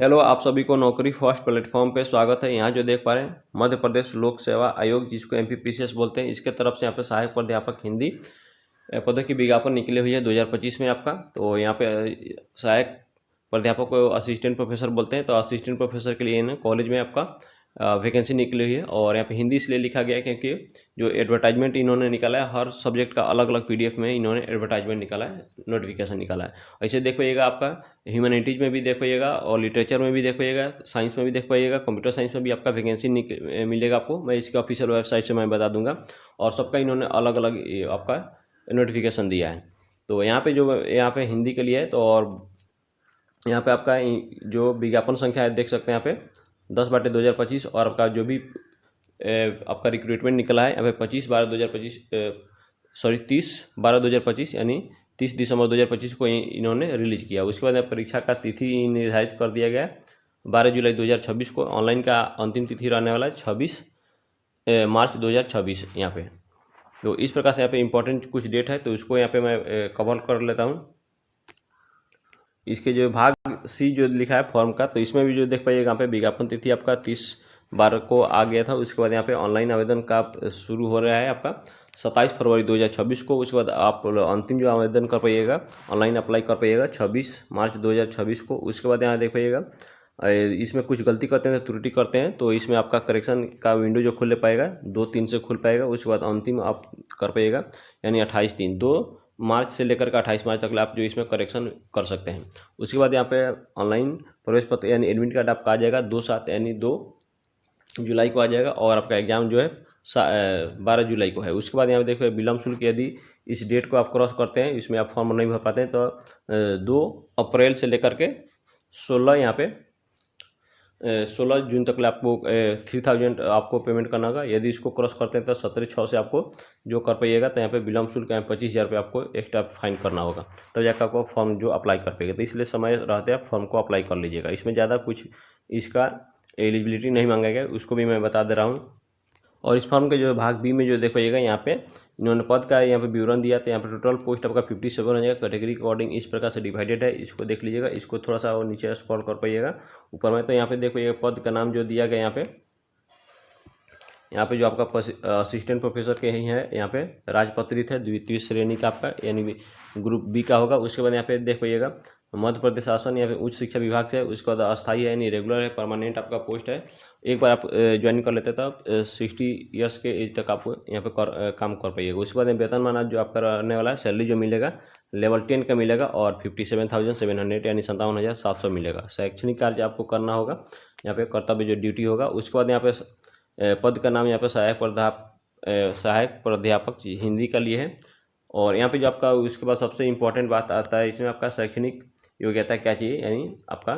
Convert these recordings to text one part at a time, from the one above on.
Hello, आप सभी को नौकरी फर्स्ट प्लेटफॉर्म पे स्वागत है। यहाँ जो देख पा रहे हैं मध्य प्रदेश लोक सेवा आयोग, जिसको एमपीपीसीएस बोलते हैं, इसके तरफ से यहाँ पे सहायक प्राध्यापक हिंदी पदों की विज्ञापन निकली हुई है 2025 में आपका। तो यहाँ पे सहायक प्राध्यापक को असिस्टेंट प्रोफेसर बोलते हैं। तो असिस्टेंट प्रोफेसर के लिए ना कॉलेज में आपका वैकेंसी निकली हुई है। और यहाँ पे हिंदी इसलिए लिखा गया है क्योंकि जो एडवर्टाइजमेंट इन्होंने निकाला है, हर सब्जेक्ट का अलग अलग पीडीएफ में इन्होंने एडवर्टाइजमेंट निकाला है, नोटिफिकेशन निकाला है। ऐसे देख पाइएगा आपका ह्यूमैनिटीज़ में भी देख पाइएगा, और लिटरेचर में भी देख पाइएगा, साइंस में भी देख पाइएगा, कंप्यूटर साइंस में भी आपका वैकेंसी मिलेगा आपको। मैं इसके ऑफिशियल वेबसाइट से मैं बता दूंगा। और सबका इन्होंने अलग अलग आपका नोटिफिकेशन दिया है। तो यहाँ पे हिंदी के लिए है। तो और यहाँ पे आपका जो विज्ञापन संख्या है देख सकते हैं यहाँ पे 10/2025। और आपका जो भी आपका रिक्रूटमेंट निकला है यहाँ पे 25/12/2025 सॉरी 30/12/2025 यानी 30 दिसंबर 2025 को इन्होंने रिलीज किया। उसके बाद परीक्षा का तिथि निर्धारित कर दिया गया 12 जुलाई 2026 को। ऑनलाइन का अंतिम तिथि रहने वाला है 26 मार्च 2026 यहाँ पे। तो इस प्रकार से यहाँ पे इम्पोर्टेंट कुछ डेट है, तो उसको यहाँ पे मैं कवर कर लेता हूँ। इसके जो भाग सी जो लिखा है फॉर्म का, तो इसमें भी जो देख पाइएगा यहाँ पे विज्ञापन तिथि आपका 30/12 को आ गया था। उसके बाद यहाँ पे ऑनलाइन आवेदन का शुरू हो रहा है आपका 27 फरवरी 2026 को। उसके बाद आप अंतिम जो आवेदन कर पाइएगा, ऑनलाइन अप्लाई कर पाइएगा 26 मार्च 2026 को। उसके बाद यहाँ देख पाइएगा इसमें कुछ गलती करते हैं, त्रुटि करते हैं, तो इसमें आपका करेक्शन का विंडो जो खुल पाएगा 2-3 से खुल पाएगा। उसके बाद अंतिम आप कर पाइएगा यानी 28 दिन 2 मार्च से लेकर के 28 मार्च तक आप जो इसमें करेक्शन कर सकते हैं। उसके बाद यहाँ पे ऑनलाइन प्रवेश पत्र यानी एडमिट कार्ड आपका आ जाएगा 2/7 यानी 2 जुलाई को आ जाएगा। और आपका एग्ज़ाम जो है 12 जुलाई को है। उसके बाद यहाँ पे देखो विलम्ब शुल्क, यदि इस डेट को आप क्रॉस करते हैं, इसमें आप फॉर्म नहीं भर पाते हैं, तो 2 अप्रैल से लेकर के 16 यहाँ पे 16 जून तक आपको 3000 आपको पेमेंट करना होगा। यदि इसको क्रॉस करते हैं तो 17/6 से आपको जो कर पाइएगा, तो यहाँ पे विलम्ब शुल्क यहाँ 25,000 रुपये आपको एक्स्ट्रा फाइन करना होगा, तब जाकर आपको फॉर्म जो अप्लाई कर पाएगा। तो इसलिए समय रहते आप फॉर्म को अप्लाई कर लीजिएगा। इसमें ज़्यादा कुछ इसका एलिजिबिलिटी नहीं मांगा गया, उसको भी मैं बता दे रहा हूँ। और इस फॉर्म के जो भाग बी में जो देखिएगा यहाँ पे इन्होंने पद का यहाँ पे विवरण दिया। तो यहाँ पे टोटल पोस्ट आपका 57 हो जाएगा। कैटेगरी के अकॉर्डिंग इस प्रकार से डिवाइडेड है, इसको देख लीजिएगा। इसको थोड़ा सा और नीचे स्क्रॉल कर पाइएगा ऊपर में, तो यहाँ पे देखिएगा पद का नाम जो दिया गया यहाँ पे जो आपका असिस्टेंट प्रोफेसर के ही है, यहाँ पे राजपत्रित है, द्वितीय श्रेणी का आपका यानी ग्रुप बी का होगा। उसके बाद यहाँ पे देख पाइएगा मध्य प्रदेश शासन या फिर उच्च शिक्षा विभाग से। उसके बाद अस्थायी है यानी रेगुलर है, परमानेंट आपका पोस्ट है। एक बार आप ज्वाइन कर लेते हैं तब 60 ईयर्स के एज तक आपको यहाँ पे काम कर पाइएगा। उसके बाद वेतनमान जो आपका रहने वाला है, सैलरी जो मिलेगा लेवल 10 का मिलेगा, और 57,700 यानी 57,700 मिलेगा। शैक्षणिक कार्य आपको करना होगा, यहाँ पे कर्तव्य जो ड्यूटी होगा। उसके बाद यहाँ पे पद का नाम यहाँ पे सहायक प्राध्यापक हिंदी का लिए है। और यहाँ पे जो आपका उसके बाद सबसे इम्पोर्टेंट बात आता है, इसमें आपका शैक्षणिक योग्यता क्या चाहिए यानी आपका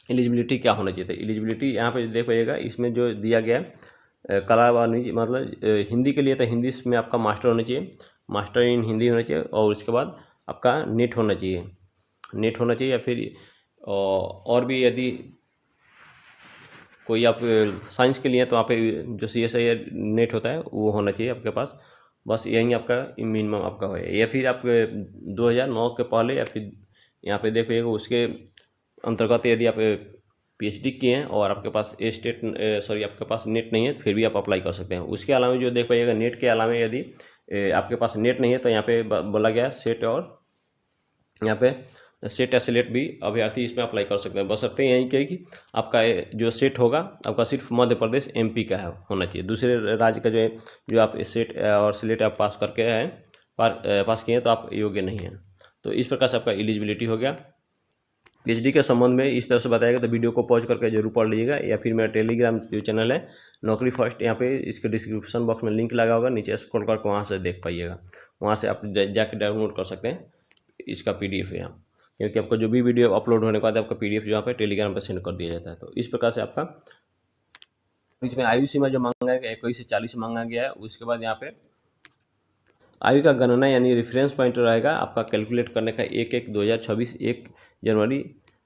एलिजिबिलिटी क्या होना चाहिए। तो एलिजिबिलिटी यहाँ पे देख पाइएगा इसमें जो दिया गया है कला वाणिज्य मतलब हिंदी के लिए, तो हिंदी में आपका मास्टर होना चाहिए, मास्टर इन हिंदी होना चाहिए। और उसके बाद आपका नेट होना चाहिए, नेट होना चाहिए। या फिर और भी यदि कोई आप साइंस के लिए तो आप जो CSI नेट होता है वो होना चाहिए आपके पास। बस यही आपका मिनिमम आपका है। या फिर आप 2009 के पहले, या फिर यहाँ पे देखिएगा उसके अंतर्गत यदि आप PhD किए हैं और आपके पास आपके पास नेट नहीं है, फिर भी आप अप्लाई कर सकते हैं। उसके अलावा जो देख पाइएगा नेट के अलावा यदि आपके पास नेट नहीं है, तो यहाँ पे बोला गया सेट, और यहाँ पे सेट या सिलेक्ट भी अभ्यर्थी इसमें अप्लाई कर सकते हैं। बशर्ते यही कही कि आपका जो सेट होगा आपका सिर्फ मध्य प्रदेश MP का है होना चाहिए। दूसरे राज्य का जो आप सेट और सिलेक्ट आप पास करके हैं, पास किए हैं, तो आप योग्य नहीं हैं। तो इस प्रकार से आपका एलिजिबिलिटी हो गया। PhD के संबंध में इस तरह से बताया गया, तो वीडियो को पॉज करके जरूर पढ़ लीजिएगा। या फिर मेरा टेलीग्राम जो चैनल है नौकरी फर्स्ट, यहाँ पे इसके डिस्क्रिप्शन बॉक्स में लिंक लगा होगा, नीचे स्क्रॉल करके वहाँ से देख पाइएगा। वहाँ से आप जाके डाउनलोड कर सकते हैं इसका PDF यहाँ, क्योंकि आपका जो भी वीडियो अपलोड होने के बाद आपका PDF जो यहाँ पे टेलीग्राम पर सेंड कर दिया जाता है। तो इस प्रकार से आपका इसमें आयु सीमा जो मांगा गया 21 से 40 मांगा गया है। उसके बाद यहाँ पे आयु का गणना यानी रेफरेंस पॉइंट रहेगा आपका कैलकुलेट करने का 1/1/2026 1 जनवरी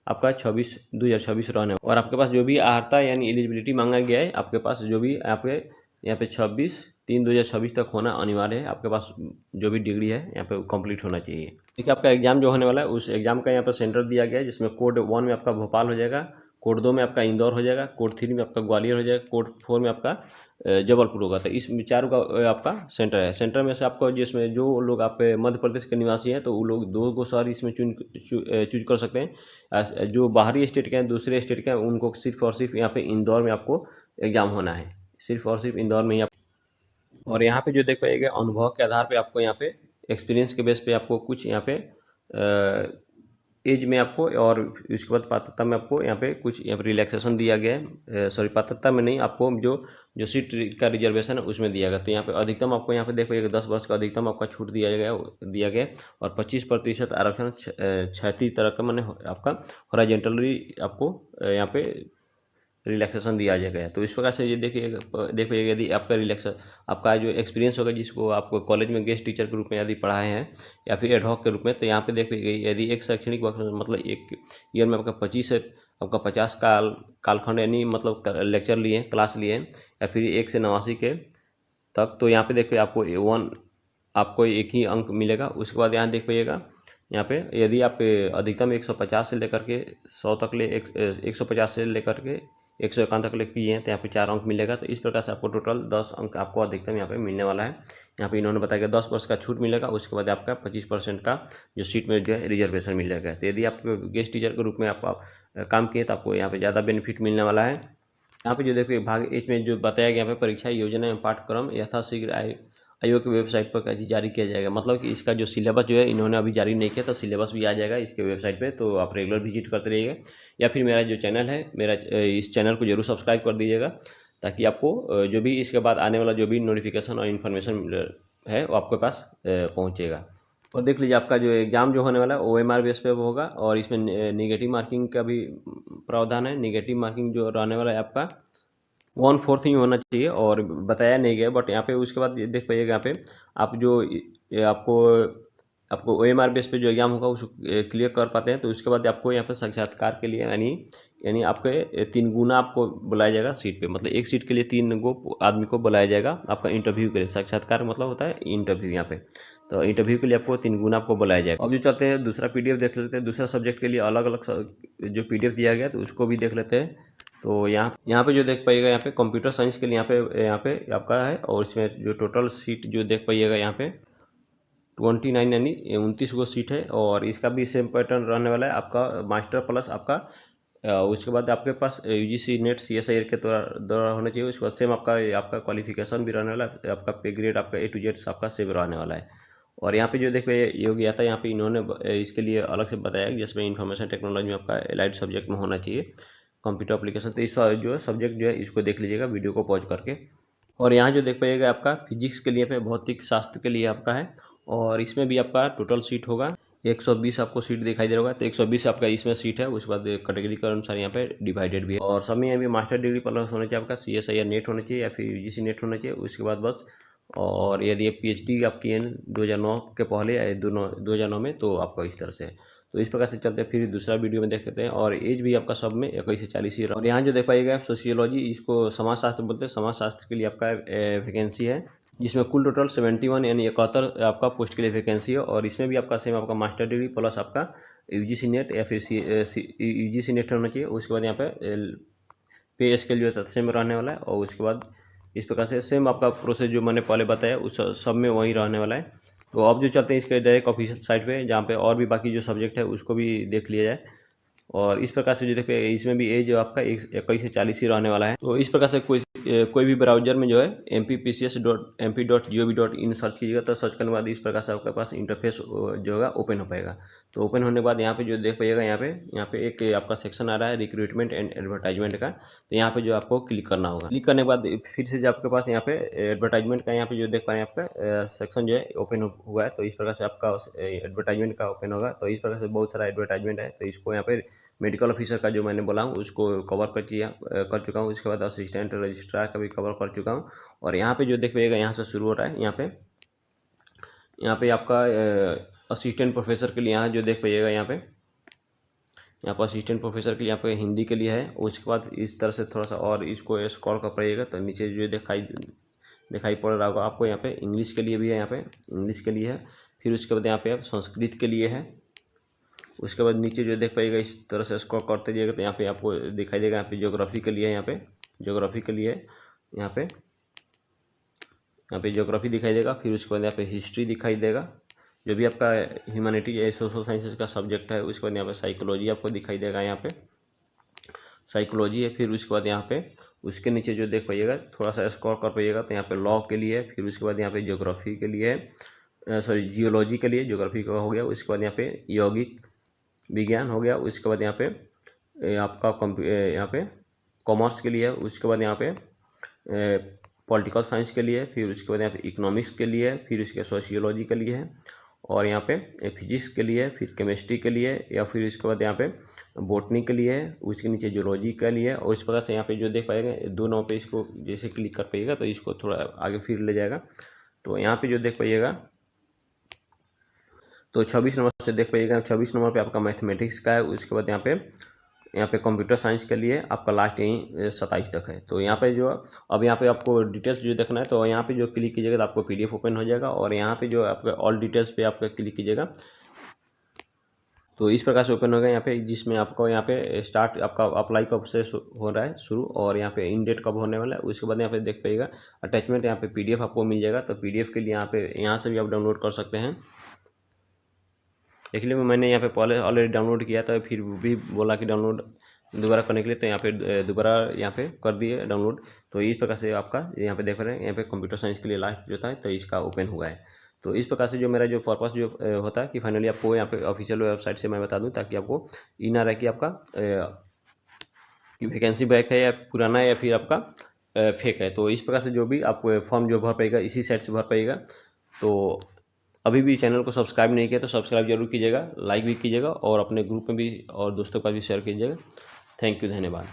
आपका 2026 रहने। और आपके पास जो भी अर्हता यानी एलिजिबिलिटी मांगा गया है, आपके पास जो भी आपके यहाँ पे 26 3/2026 तक होना अनिवार्य है। आपके पास जो भी डिग्री है यहाँ पे कंप्लीट होना चाहिए। देखिए आपका एग्ज़ाम जो होने वाला है उस एग्ज़ाम का यहाँ पर सेंटर दिया गया है, जिसमें कोड 1 में आपका भोपाल हो जाएगा, कोड 2 में आपका इंदौर हो जाएगा, कोड 3 में आपका ग्वालियर हो जाएगा, कोड 4 में आपका जबलपुर होगा। तो इस चारों का आपका सेंटर है। सेंटर में से आपको जिसमें जो लोग आप मध्य प्रदेश के निवासी हैं तो वो लोग 2 शहर इसमें चूज कर सकते हैं। जो बाहरी स्टेट के हैं, दूसरे स्टेट के हैं, उनको सिर्फ और सिर्फ यहाँ पे इंदौर में आपको एग्ज़ाम होना है, सिर्फ और सिर्फ इंदौर में ही। और यहाँ पे जो देख पाइएगा अनुभव के आधार पे आपको यहाँ पे एक्सपीरियंस के बेस पे आपको कुछ यहाँ पे एज में आपको और उसके बाद पात्रता में आपको यहाँ पे कुछ यहाँ पे रिलैक्सेशन दिया गया है। सॉरी, पात्रता में नहीं, आपको जो सीट का रिजर्वेशन है उसमें दिया गया। तो यहाँ पे अधिकतम आपको यहाँ पे देख पाइएगा 10 वर्ष का अधिकतम आपका छूट दिया गया और 25% आरक्षण 36 तरह का मैंने आपका हॉरिजॉन्टली आपको यहाँ पे रिलैक्सेशन दिया जाएगा। तो इस प्रकार से ये देखिए यदि आपका रिलैक्स आपका जो एक्सपीरियंस होगा, जिसको आपको कॉलेज में गेस्ट टीचर के रूप में यदि पढ़ाए हैं या फिर एडहॉक के रूप में, तो यहाँ पे देखिए यदि एक शैक्षणिक वर्ष मतलब एक ईयर में आपका 25 से आपका 50 कालखंड यानी मतलब लेक्चर लिए हैं, क्लास लिए हैं, या फिर 1 से 89 के तक, तो यहाँ पे देखिए आपको एक ही अंक मिलेगा। उसके बाद यहाँ देख पाइएगा यहाँ पे यदि आप अधिकतम 150 से लेकर के 100 तक 150 से लेकर के 151 तक किए हैं तो यहाँ पे 4 अंक मिलेगा। तो इस प्रकार से आपको टोटल 10 अंक आपको अधिकतम यहाँ पे मिलने वाला है। यहाँ पे इन्होंने बताया कि 10 वर्ष का छूट मिलेगा, उसके बाद आपका 25% का जो सीट में जो है रिजर्वेशन मिल जाएगा। तो यदि आप गेस्ट टीचर के रूप में आप काम किए तो आपको यहाँ पे ज़्यादा बेनिफिट मिलने वाला है। यहाँ पे जो देखिए भाग इसमें जो बताया गया यहाँ पे परीक्षा योजना एवं पाठ्यक्रम यथाशीघ्र आयोग की वेबसाइट पर कैसे जारी किया जाएगा। मतलब कि इसका जो सिलेबस जो है इन्होंने अभी जारी नहीं किया, तो सिलेबस भी आ जाएगा इसके वेबसाइट पे। तो आप रेगुलर विजिट करते रहिएगा, या फिर मेरा जो चैनल है इस चैनल को जरूर सब्सक्राइब कर दीजिएगा, ताकि आपको जो भी इसके बाद आने वाला जो भी नोटिफिकेशन और इन्फॉर्मेशन है वो आपके पास पहुँचेगा। और देख लीजिए आपका जो एग्ज़ाम जो होने वाला है OMR बेस पे वो होगा, और इसमें नेगेटिव मार्किंग का भी प्रावधान है। नेगेटिव मार्किंग जो रहने वाला है आपका 1/4 ही होना चाहिए, और बताया नहीं गया, बट यहाँ पे उसके बाद देख पाइएगा यहाँ पे आप जो आपको OMR बेस पे जो एग्ज़ाम होगा उसको क्लियर कर पाते हैं तो उसके बाद आपको यहाँ पे साक्षात्कार के लिए यानी आपके 3 गुना आपको बुलाया जाएगा सीट पे। मतलब एक सीट के लिए 3 गो आदमी को बुलाया जाएगा आपका इंटरव्यू के लिए। साक्षात्कार मतलब होता है इंटरव्यू यहाँ पे, तो इंटरव्यू के लिए आपको 3 गुना आपको बुलाया जाएगा। अब जो चलते हैं दूसरा PDF देख लेते हैं। दूसरा सब्जेक्ट के लिए अलग अलग जो PDF दिया गया तो उसको भी देख लेते हैं। तो यहाँ पे जो देख पाइएगा यहाँ पे कंप्यूटर साइंस के लिए यहाँ पे आपका है, और इसमें जो टोटल सीट जो देख पाइएगा यहाँ पे 29 यानी 29 गो सीट है। और इसका भी सेम पैटर्न रहने वाला है आपका मास्टर प्लस आपका उसके बाद आपके पास UGC नेट CSIR के द्वारा होना चाहिए। उसके बाद सेम आपका क्वालिफिकेशन भी रहने वाला है, आपका पे ग्रेड आपका A to Z आपका सेम रहने वाला है। और यहाँ पे जो देखो योग्यता यहाँ पे इन्होंने इसके लिए अलग से बताया जिसमें इंफॉर्मेशन टेक्नोलॉजी में आपका एलाइड सब्जेक्ट में होना चाहिए कंप्यूटर एप्लीकेशन। तो इस जो है सब्जेक्ट जो है इसको देख लीजिएगा वीडियो को पॉज करके। और यहाँ जो देख पाइएगा आपका फिजिक्स के लिए पे भौतिक शास्त्र के लिए आपका है, और इसमें भी आपका टोटल सीट होगा 120 आपको सीट दिखाई दे रहा होगा। तो 120 आपका इसमें सीट है। उसके बाद कैटेगरी के अनुसार यहाँ पे डिवाइडेड भी है। और सब में यहाँ भी मास्टर डिग्री प्लस होना चाहिए आपका CSIR नेट होना चाहिए या फिर UGC नेट होना चाहिए। उसके बाद बस, और यदि PhD आप किए 2009 के पहले या 2009 में तो आपका इस तरह से है। तो इस प्रकार से चलते हैं, फिर दूसरा वीडियो में देख लेते हैं। और एज भी आपका सब में 21 से 40 ही। और यहाँ जो देख पाइएगा सोशियोलॉजी, इसको समाजशास्त्र बोलते हैं। समाजशास्त्र के लिए आपका वैकेंसी है, जिसमें कुल टोटल 71 यानी 71 आपका पोस्ट के लिए वैकेंसी है। और इसमें भी आपका सेम आपका मास्टर डिग्री प्लस आपका UGC नेट या फिर UGC नेट होना चाहिए। उसके बाद यहाँ पे पे स्केल जो है सेम रहने वाला है। और उसके बाद इस प्रकार से सेम आपका प्रोसेस जो मैंने पहले बताया उस सब में वही रहने वाला है। तो अब जो चलते हैं इसके डायरेक्ट ऑफिशियल साइट पे, जहाँ पे और भी बाकी जो सब्जेक्ट है उसको भी देख लिया जाए। और इस प्रकार से जो देखिए इसमें भी एज आपका 21 से 40 ही रहने वाला है। तो इस प्रकार से कोई भी ब्राउजर में जो है mppcs.mp.gov.in सर्च कीजिएगा, तो सर्च करने के बाद इस प्रकार से आपके पास इंटरफेस जो होगा ओपन हो पाएगा। तो ओपन होने के बाद यहाँ पे जो देख पाइएगा यहाँ पे एक आपका सेक्शन आ रहा है रिक्रूटमेंट एंड एडवर्टाइजमेंट का। तो यहाँ पे जो आपको क्लिक करना होगा। क्लिक करने के बाद फिर से जो आपके पास यहाँ पे एडवर्टाइजमेंट का यहाँ पे जो देख पा रहे हैं आपका सेक्शन जो है ओपन हुआ है। तो इस प्रकार से आपका एडवर्टाइजमेंट का ओपन होगा। तो इस प्रकार से बहुत सारा एडवर्टाइजमेंट है। तो इसको यहाँ पे मेडिकल ऑफिसर का जो मैंने बोला हूँ उसको कवर कर चुका हूँ। इसके बाद असिस्टेंट रजिस्ट्रार का भी कवर कर चुका हूँ। और यहाँ पे जो देख पाइएगा यहाँ से शुरू हो रहा है। यहाँ पे आपका असिस्टेंट प्रोफेसर के लिए यहाँ जो देख पाइएगा यहाँ पर असिस्टेंट प्रोफेसर के लिए यहाँ पे हिंदी के लिए है। उसके बाद इस तरह से थोड़ा सा और इसको स्क्रॉल कर पाइएगा तो नीचे जो दिखाई पड़ रहा होगा आपको। यहाँ पे इंग्लिश के लिए भी है, यहाँ पे इंग्लिश के लिए है। फिर उसके बाद यहाँ पे आप संस्कृत के लिए है। उसके बाद नीचे जो देख पाइएगा इस तरह से स्क्रॉल करते जाइएगा तो यहाँ पे आपको दिखाई देगा, यहाँ पे ज्योग्राफी के लिए है, यहाँ पे ज्योग्राफी के लिए यहाँ पे ज्योग्राफी दिखाई देगा। फिर उसके बाद यहाँ पे हिस्ट्री दिखाई देगा, जो भी आपका ह्यूमैनिटीज या सोशल साइंसेज का सब्जेक्ट है। उसके बाद यहाँ पे साइकोलॉजी आपको दिखाई देगा, यहाँ पे साइकोलॉजी है। फिर उसके बाद यहाँ पे उसके नीचे जो देख पाइएगा, थोड़ा सा स्क्रॉल कर पाइएगा तो यहाँ पे लॉ के लिए है। फिर उसके बाद यहाँ पे ज्योग्राफी के लिए है, सॉरी जियोलॉजी के लिए, ज्योग्राफी का हो गया। उसके बाद यहाँ पे यौगिक विज्ञान हो गया। उसके बाद यहाँ पे आपका यहाँ पे कॉमर्स के लिए है। उसके बाद यहाँ पे पॉलिटिकल साइंस के लिए। फिर उसके बाद यहाँ पे इकोनॉमिक्स के लिए। फिर उसके सोशियोलॉजी के लिए है, और यहाँ पे फिजिक्स के लिए, फिर केमिस्ट्री के लिए, या फिर इसके बाद यहाँ पे बॉटनी के लिए है। उसके नीचे जूलॉजी के लिए। और इस प्रकार से यहाँ पे जो देख पाएगा 2 नंबर पे इसको जैसे क्लिक कर पाइएगा तो इसको थोड़ा आगे फिर ले जाएगा। तो यहाँ पे जो देख पाइएगा तो 26 नंबर से देख पाइएगा, 26 नंबर पे आपका मैथमेटिक्स का है। उसके बाद यहाँ पे कंप्यूटर साइंस के लिए आपका लास्ट यहीं 27 तक है। तो यहाँ पे जो अब यहाँ पे आपको डिटेल्स जो देखना है तो यहाँ पे जो क्लिक कीजिएगा तो आपको PDF ओपन हो जाएगा, और यहाँ पे जो आपका ऑल डिटेल्स पे आपका क्लिक कीजिएगा तो इस प्रकार से ओपन होगा यहाँ पे, जिसमें आपको यहाँ पे स्टार्ट आपका अप्लाई कब से हो रहा है शुरू, और यहाँ पे इन डेट कब होने वाला है। उसके बाद यहाँ पे देख पाइएगा अटैचमेंट, यहाँ पे PDF आपको मिल जाएगा। तो PDF के लिए यहाँ से भी आप डाउनलोड कर सकते हैं। इसलिए मैंने यहाँ पे पहले ऑलरेडी डाउनलोड किया था, फिर भी बोला कि डाउनलोड दोबारा करने के लिए, तो यहाँ पे दोबारा यहाँ पे कर दिए डाउनलोड। तो इस प्रकार से आपका यहाँ पे देख रहे हैं, यहाँ पे कंप्यूटर साइंस के लिए लास्ट जो था तो इसका ओपन हुआ है। तो इस प्रकार से जो मेरा जो पर्पस जो होता है कि फाइनली आपको यहाँ पे ऑफिशियल वेबसाइट से मैं बता दूँ, ताकि आपको ये ना रहे कि आपका कि वैकेंसी बैक है या पुराना है या फिर आपका फेक है। तो इस प्रकार से जो भी आप फॉर्म जो भर पाइएगा इसी साइट से भर पाइएगा। तो अभी भी चैनल को सब्सक्राइब नहीं किया तो सब्सक्राइब जरूर कीजिएगा, लाइक भी कीजिएगा, और अपने ग्रुप में भी और दोस्तों का भी शेयर कीजिएगा। थैंक यू, धन्यवाद।